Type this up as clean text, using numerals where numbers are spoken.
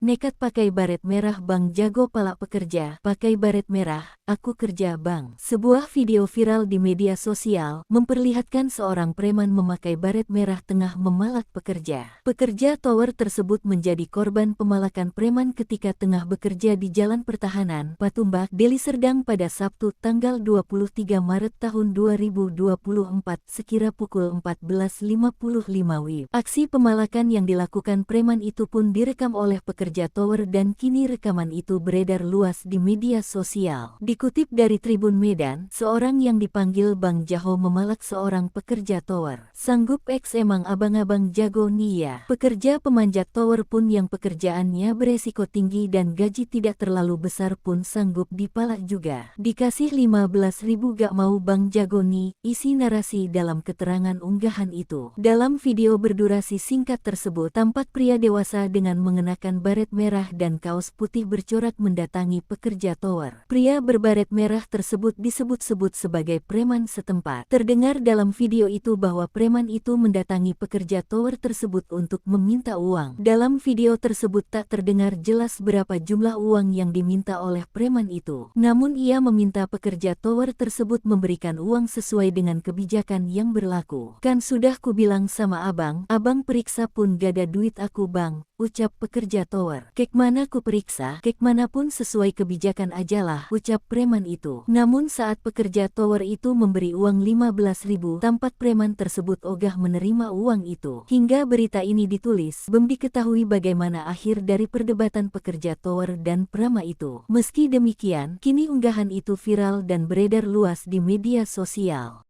Nekat pakai baret merah Bang jago palak pekerja, pakai baret merah, aku kerja bang. Sebuah video viral di media sosial, memperlihatkan seorang preman memakai baret merah tengah memalak pekerja. Pekerja tower tersebut menjadi korban pemalakan preman ketika tengah bekerja di Jalan Pertahanan, Patumbak, Deli Serdang pada Sabtu tanggal 23 Maret tahun 2024 sekira pukul 14.55 WIB. Aksi pemalakan yang dilakukan preman itu pun direkam oleh pekerja tower dan kini rekaman itu beredar luas di media sosial. Dikutip dari Tribun Medan, seorang yang dipanggil Bang Jaho memalak seorang pekerja tower. Sanggup emang abang-abang jago nih ya. Pekerja pemanjat tower pun yang pekerjaannya beresiko tinggi dan gaji tidak terlalu besar pun sanggup dipalak juga. Dikasih 15.000 gak mau Bang jago nih, isi narasi dalam keterangan unggahan itu. Dalam video berdurasi singkat tersebut, tampak pria dewasa dengan mengenakan baret merah dan kaos putih bercorak mendatangi pekerja tower. Pria berbaret merah tersebut disebut-sebut sebagai preman setempat. Terdengar dalam video itu bahwa preman itu mendatangi pekerja tower tersebut untuk meminta uang. Dalam video tersebut tak terdengar jelas berapa jumlah uang yang diminta oleh preman itu. Namun ia meminta pekerja tower tersebut memberikan uang sesuai dengan kebijakan yang berlaku. Kan sudah kubilang sama abang periksa pun gada duit aku bang, ucap pekerja tower. Kek mana ku periksa, kek manapun sesuai kebijakan ajalah, ucap preman itu. Namun saat pekerja tower itu memberi uang 15.000, tampak preman tersebut ogah menerima uang itu. Hingga berita ini ditulis, belum diketahui bagaimana akhir dari perdebatan pekerja tower dan prama itu. Meski demikian, kini unggahan itu viral dan beredar luas di media sosial.